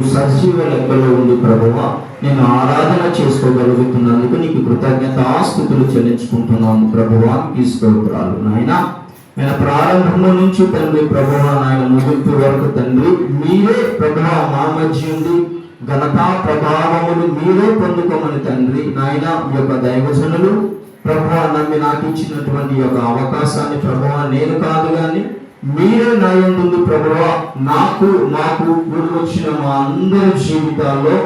సజీవ లెక్కలో ఉంది ప్రభువా, నేను ఆరాధన చేసుకోగలుగుతున్నందుకు నీకు కృతజ్ఞతాస్తుతులు చెల్లించుకుంటున్నాను ప్రభువా, ఈ స్తోత్రాలు నాయన. నేను ప్రారంభము నుంచి తండ్రి ప్రభువా, నాయన ముగింపు వరకు తండ్రి మీరే ప్రభువా మా మధ్య ఉండి ఘనతా ప్రభావములు మీరే పొందుకోమని తండ్రి నాయన ఈ యొక్క దైవజనులు ప్రభువా నమ్మి నాకు ఇచ్చినటువంటి యొక్క అవకాశాన్ని ప్రభువా నేను కాదు కానీ మీరే నా యందు ప్రభువా మాకు కూడి వచ్చిన మా అందరి జీవితాల్లో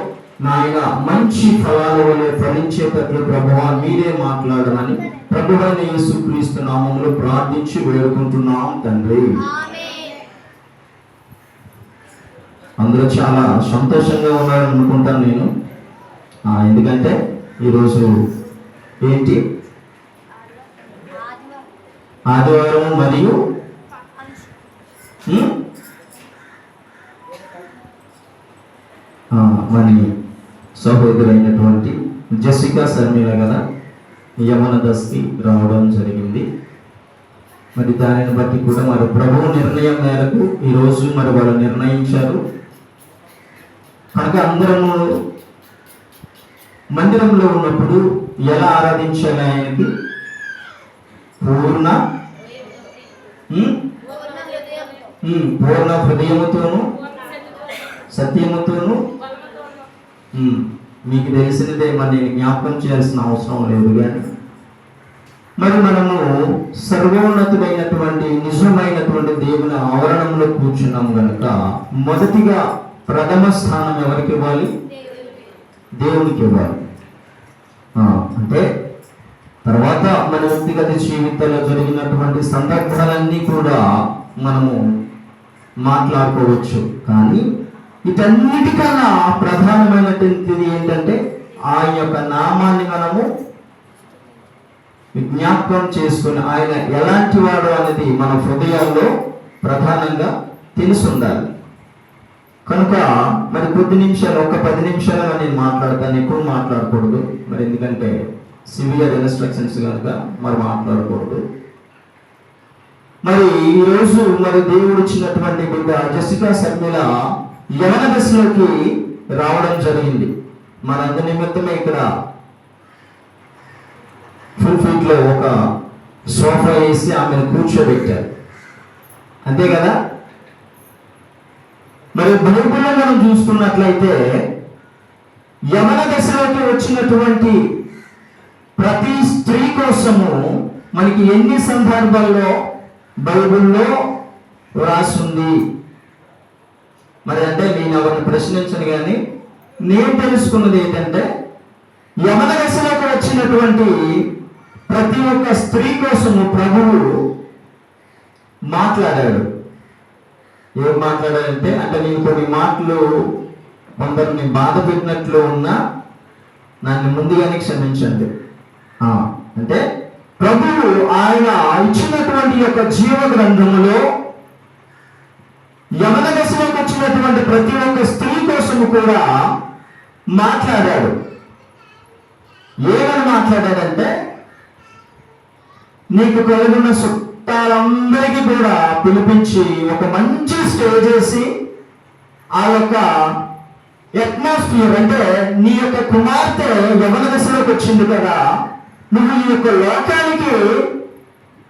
నాయన మంచి ఫలాల వలె ఫలించేటట్లు ప్రభువా మీరే మాట్లాడమని ప్రభువైన యేసుక్రీస్తు నామములో ప్రార్థించి వేడుకుంటున్నాం తండ్రి. అందరూ చాలా సంతోషంగా ఉన్నారని అనుకుంటాను నేను. ఎందుకంటే ఈరోజు ఏంటి ఆదివారం మరియు మరి సహోదరైనటువంటి జెసికా శర్మిల కదా యమన దశకి రావడం జరిగింది. మరి దానిని బట్టి కూడా మరి ప్రభువు నిర్ణయం మేరకు ఈరోజు మరి వాళ్ళు నిర్ణయించారు కనుక అందరము మందిరంలో ఉన్నప్పుడు ఎలా ఆరాధించాలి ఆయనకి పూర్ణ హృదయముతోను సత్యముతోను మీకు తెలిసినదే మరి నేను జ్ఞాపకం చేయాల్సిన అవసరం లేదు. కానీ మరి మనము సర్వోన్నతుడైనటువంటి నిజమైనటువంటి దేవుని ఆవరణంలో కూర్చున్నాం కనుక మొదటిగా ప్రథమ స్థానం ఎవరికి ఇవ్వాలి? దేవునికి ఇవ్వాలి. అంటే తర్వాత మన వ్యక్తిగత జీవితంలో జరిగినటువంటి సందర్భాలన్నీ కూడా మనము మాట్లాడుకోవచ్చు. కానీ వీటన్నిటికన్నా ప్రధానమైనటువంటిది ఏంటంటే ఆ యొక్క నామాన్ని మనము జ్ఞాపకం చేసుకుని ఆయన ఎలాంటి వాడు అనేది మన హృదయాల్లో ప్రధానంగా తెలిసి ఉండాలి. కనుక మరి కొద్ది నిమిషాలు, ఒక 10 నిమిషాలుగా నేను మాట్లాడతాను, ఎక్కువ మాట్లాడకూడదు. మరి ఎందుకంటే సివియర్ ఇన్స్ట్రక్షన్స్ కనుక మరి మాట్లాడకూడదు. మరి ఈరోజు మరి దేవుడు ఇచ్చినటువంటి బిడ్డ జెసికా శర్మిల యవన దశలోకి రావడం జరిగింది. మనందరి నిమిత్తమే ఇక్కడ ఫుల్ ఫీట్ లో ఒక సోఫా వేసి ఆమెను కూర్చోబెట్టారు, అంతే కదా. మరి బైబిల్లో మనం చూసుకున్నట్లయితే యవన దశలోకి వచ్చినటువంటి ప్రతి స్త్రీ కోసము మనకి ఎన్ని సందర్భాల్లో బైబిల్లో రాసింది మరి అంటే నేను ఎవరిని ప్రశ్నించను, కానీ నేను తెలుసుకున్నది ఏంటంటే యవన దశలోకి వచ్చినటువంటి ప్రతి ఒక్క స్త్రీ కోసము ప్రభువు మాట్లాడాడు. ఏం మాట్లాడాడంటే, అంటే నేను కొన్ని మాటలు కొందరిని బాధ పెట్టినట్లు ఉన్నా నన్ను ముందుగానే క్షమించండి. అంటే ప్రభువు ఆయన ఇచ్చినటువంటి యొక్క జీవ గ్రంథములో యవన దశలోకి వచ్చినటువంటి ప్రతి ఒక్క స్త్రీ కోసము కూడా మాట్లాడాడు. ఏమని మాట్లాడాడంటే, నీకు కలిగిన చుట్టాలందరికీ కూడా పిలిపించి ఒక మంచి స్టేజ్ వేసి ఆ యొక్క అట్మాస్ఫియర్, అంటే నీ యొక్క కుమార్తె యవన దశలోకి వచ్చింది కదా, నువ్వు ఈ యొక్క లోకానికి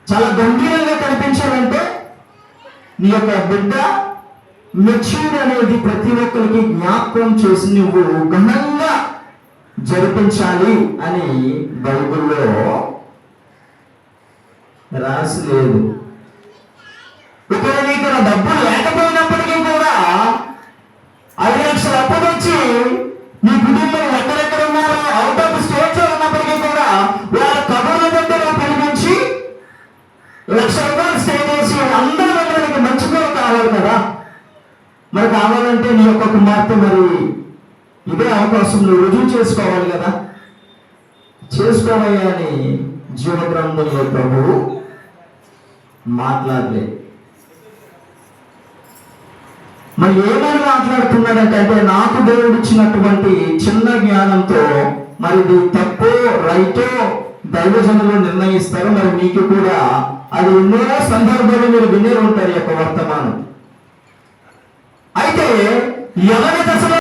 చాలా గంభీరంగా కనిపించాలంటే నీ యొక్క బిడ్డ మెచ్యూర్ అనేది ప్రతి ఒక్కరికి జ్ఞాపకం చేసి నువ్వు ఘనంగా జరిపించాలి అని బైబిల్లో రాసి లేదు. ఇక్కడ నీకు డబ్బులు లేకపోయినప్పటికీ కూడా 5 లక్షలు అప్పు తెచ్చి నీ కుటుంబం ఎక్కడెక్కడ ఉన్నారో అవుట్ ఆఫ్ స్టేట్ లో ఉన్నప్పటికీ కూడా వాళ్ళ కబుర్ల దగ్గర పిలిపించి 1 లక్ష రూపాయలు స్టే చేసి అందరి దగ్గర మంచి పేరు కావాలి కదా. మరి కావాలంటే నీ యొక్క కుమార్తె మరి ఇదే అవకాశం నువ్వు రుజువు చేసుకోవాలి కదా. చేసుకోవయ్యా అని జీవగ్రంథంలో ప్రభువు మాట్లాడలే. మరి ఏమైనా మాట్లాడుతున్నాడంటే, అంటే నాకు దేవుడు ఇచ్చినటువంటి చిన్న జ్ఞానంతో మరి ఇది తప్పో రైటో దైవజనులు నిర్ణయిస్తారు. మరి మీకు కూడా అది ఎన్నో సందర్భాలు మీరు వినే ఉంటారు యొక్క వర్తమానం. అయితే ఎవరి దశలో